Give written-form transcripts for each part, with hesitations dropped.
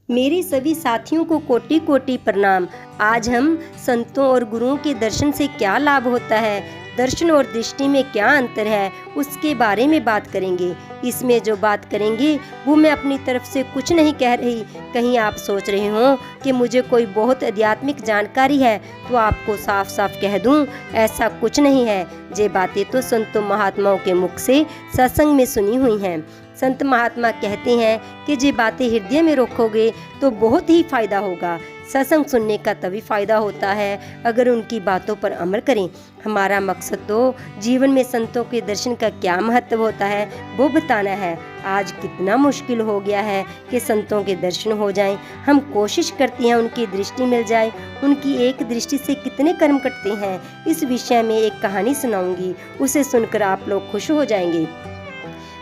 मेरे सभी साथियों को कोटि कोटि प्रणाम। आज हम संतों और गुरुओं के दर्शन से क्या लाभ होता है, दर्शन और दृष्टि में क्या अंतर है, उसके बारे में बात करेंगे। इसमें जो बात करेंगे वो मैं अपनी तरफ से कुछ नहीं कह रही। कहीं आप सोच रहे हो कि मुझे कोई बहुत आध्यात्मिक जानकारी है, तो आपको साफ साफ कह दूं, ऐसा कुछ नहीं है। ये बातें तो संतों महात्माओं के मुख से सत्संग में सुनी हुई हैं। संत महात्मा कहते हैं कि ये बातें हृदय में रखोगे तो बहुत ही फायदा होगा। सत्संग सुनने का तभी फायदा होता है अगर उनकी बातों पर अमल करें। हमारा मकसद तो जीवन में संतों के दर्शन का क्या महत्व होता है वो बताना है। आज कितना मुश्किल हो गया है कि संतों के दर्शन हो जाएं। हम कोशिश करते हैं उनकी दृष्टि मिल जाए। उनकी एक दृष्टि से कितने कर्म कटते हैं, इस विषय में एक कहानी सुनाऊंगी, उसे सुनकर आप लोग खुश हो जाएंगे।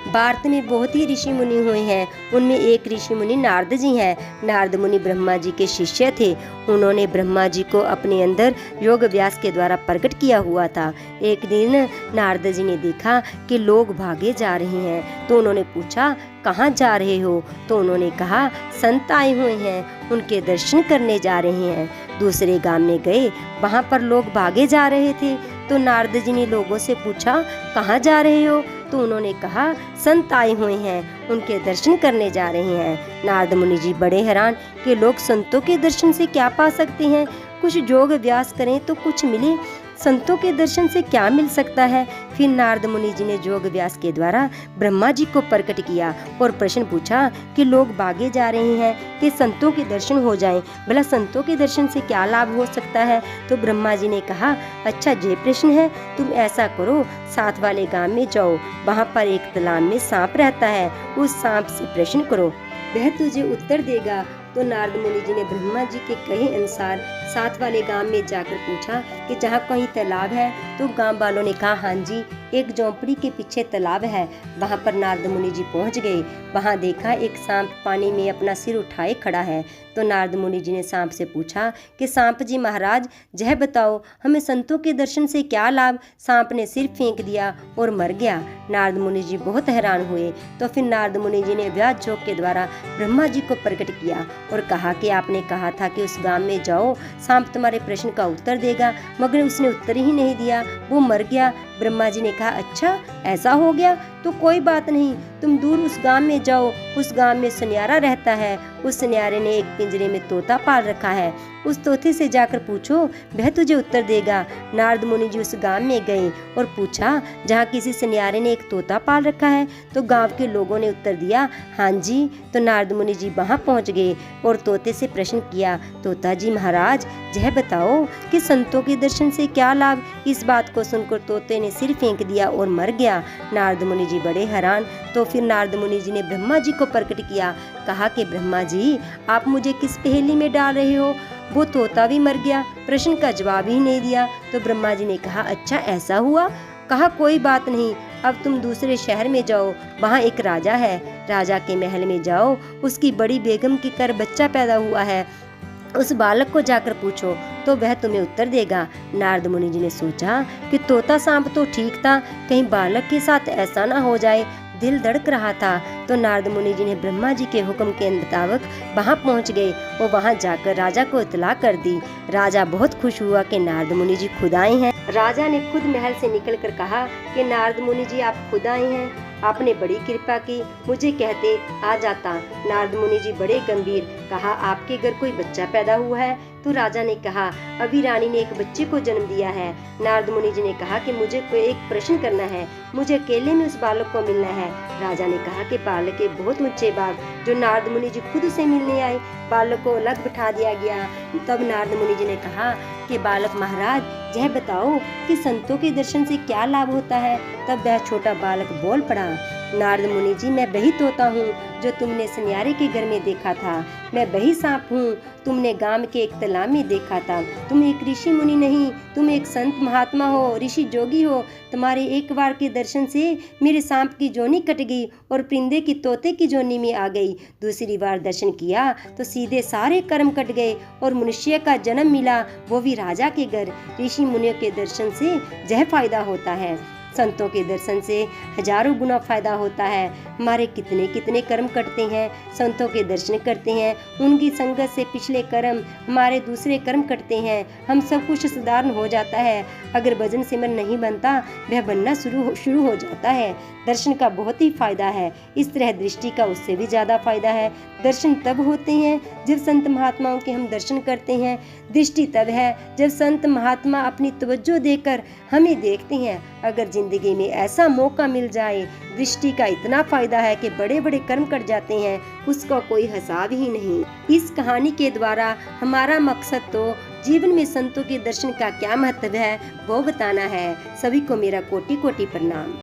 भारत में बहुत ही ऋषि मुनि हुए हैं। उनमें एक ऋषि मुनि नारद जी हैं। नारद मुनि ब्रह्मा जी के शिष्य थे। उन्होंने ब्रह्मा जी को अपने अंदर योग व्यास के द्वारा प्रकट किया हुआ था। एक दिन नारद जी ने देखा कि लोग भागे जा रहे हैं, तो उन्होंने पूछा कहाँ जा रहे हो? तो उन्होंने कहा संत आए हुए हैं, उनके दर्शन करने जा रहे हैं। दूसरे गांव में गए, वहाँ पर लोग भागे जा रहे थे। तो नारद जी ने लोगों से पूछा कहाँ जा रहे हो? तो उन्होंने कहा संत आए हुए हैं, उनके दर्शन करने जा रहे हैं। नारद मुनि जी बड़े हैरान कि लोग संतों के दर्शन से क्या पा सकते हैं। कुछ योग व्यास करें तो कुछ मिले, संतों के दर्शन से क्या मिल सकता है। फिर नारद मुनि जी ने योग व्यास के द्वारा ब्रह्मा जी को प्रकट किया और प्रश्न पूछा कि लोग भागे जा रहे हैं कि संतों के दर्शन हो जाएं, भला संतों के दर्शन से क्या लाभ हो सकता है। तो ब्रह्मा जी ने कहा अच्छा ये प्रश्न है, तुम ऐसा करो साथ वाले गांव में जाओ, वहाँ पर एक तालाब में सांप रहता है, उस सांप से प्रश्न करो, वह तुझे उत्तर देगा। तो नारद मुनि जी ने ब्रह्मा जी के कहे अनुसार साथ वाले गांव में जाकर पूछा कि जहाँ कहीं तालाब है। तो गांव वालों ने कहा हाँ जी, एक झोंपड़ी के पीछे तालाब है। वहाँ पर नारद मुनि जी पहुँच गए। वहाँ देखा एक सांप पानी में अपना सिर उठाए खड़ा है। तो नारद मुनि जी ने सांप से पूछा कि सांप जी महाराज यह बताओ, हमें संतों के दर्शन से क्या लाभ। सांप ने सिर फेंक दिया और मर गया। नारद मुनि जी बहुत हैरान हुए। तो फिर नारद मुनि जी ने व्यास योग के द्वारा ब्रह्मा जी को प्रकट किया और कहा कि आपने कहा था कि उस गांव में जाओ, सांप तुम्हारे प्रश्न का उत्तर देगा, मगर उसने उत्तर ही नहीं दिया, वो मर गया। ब्रह्मा जी ने कहा अच्छा ऐसा हो गया, तो कोई बात नहीं, तुम दूर उस गांव में जाओ, उस गांव में सुनियारा रहता है, उस सुनियारे ने एक पिंजरे में तोता पाल रखा है, उस तोते से जाकर पूछो, वह तुझे उत्तर देगा। नारद मुनि जी उस गांव में गए और पूछा जहाँ किसी सुनियारे ने एक तोता पाल रखा है। तो गांव के लोगों ने उत्तर दिया हाँ जी। तो नारद मुनि जी वहाँ पहुँच गए और तोते से प्रश्न किया, तोता जी महाराज यह बताओ कि संतों के दर्शन से क्या लाभ। इस बात को सुनकर तोते ने सिर फेंक दिया और मर गया। नारद मुनि जी बड़े हैरान। तो फिर नारद मुनि जी ने ब्रह्मा जी को प्रकट किया, कहा कि ब्रह्मा जी आप मुझे किस पहेली में डाल रहे हो, वो तोता भी मर गया, प्रश्न का जवाब ही नहीं दिया। तो ब्रह्मा जी ने कहा अच्छा ऐसा हुआ। कहा कोई बात नहीं, अब तुम दूसरे शहर में जाओ, वहाँ एक राजा है, राजा के महल में जाओ, उसकी बड़ी बेगम के कर बच्चा पैदा हुआ है, उस बालक को जाकर पूछो तो वह तुम्हें उत्तर देगा। नारद मुनि जी ने सोचा कि तोता सांप तो ठीक था, कहीं बालक के साथ ऐसा ना हो जाए, दिल धड़क रहा था। तो नारद मुनि जी ने ब्रह्मा जी के हुक्म के मुताबिक वहाँ पहुँच गए और वहाँ जाकर राजा को इतला कर दी। राजा बहुत खुश हुआ कि नारद मुनि जी खुद आए हैं। राजा ने खुद महल से निकलकर कहा कि नारद मुनि जी आप खुद आए हैं, आपने बड़ी कृपा की, मुझे कहते आ जाता। नारद मुनि जी बड़े गंभीर, कहा आपके घर कोई बच्चा पैदा हुआ है। तो राजा ने कहा अभी रानी ने एक बच्चे को जन्म दिया है। नारद मुनि जी ने कहा कि मुझे कोई एक प्रश्न करना है, मुझे अकेले में उस बालक को मिलना है। राजा ने कहा कि बालक के बहुत ऊंचे बाग, जो नारद मुनि जी खुद से मिलने आए, बालक को अलग बिठा दिया गया। तब नारद मुनि जी ने कहा कि बालक महाराज यह बताओ कि संतों के दर्शन से क्या लाभ होता है। तब वह छोटा बालक बोल पड़ा, नारद मुनि जी मैं वही तोता हूँ जो तुमने सुनियारे के घर में देखा था, मैं वही सांप हूँ तुमने गांव के एक तालाब में देखा था। तुम एक ऋषि मुनि नहीं, तुम एक संत महात्मा हो, ऋषि जोगी हो। तुम्हारे एक बार के दर्शन से मेरे सांप की जोनी कट गई और परिंदे की तोते की जोनी में आ गई। दूसरी बार दर्शन किया तो सीधे सारे कर्म कट गए और मनुष्य का जन्म मिला, वो भी राजा के घर। ऋषि मुनियों के दर्शन से यह फायदा होता है। संतों के दर्शन से हजारों गुना फायदा होता है। हमारे कितने कितने कर्म कटते हैं, संतों के दर्शन करते हैं, उनकी संगत से पिछले कर्म, हमारे दूसरे कर्म कटते हैं, हम सब कुछ सुधारण हो जाता है। अगर भजन सिमरन नहीं बनता, वह बनना शुरू हो जाता है। दर्शन का बहुत ही फायदा है। इस तरह दृष्टि का उससे भी ज्यादा फायदा है। दर्शन तब होते हैं जब संत महात्माओं के हम दर्शन करते हैं। दृष्टि तब है जब संत महात्मा अपनी तवज्जो देकर हमें देखते हैं। अगर जिंदगी में ऐसा मौका मिल जाए, दृष्टि का इतना फायदा है कि बड़े बड़े कर्म कट जाते हैं, उसका कोई हिसाब ही नहीं। इस कहानी के द्वारा हमारा मकसद तो जीवन में संतों के दर्शन का क्या महत्व है वो बताना है। सभी को मेरा कोटि कोटि प्रणाम।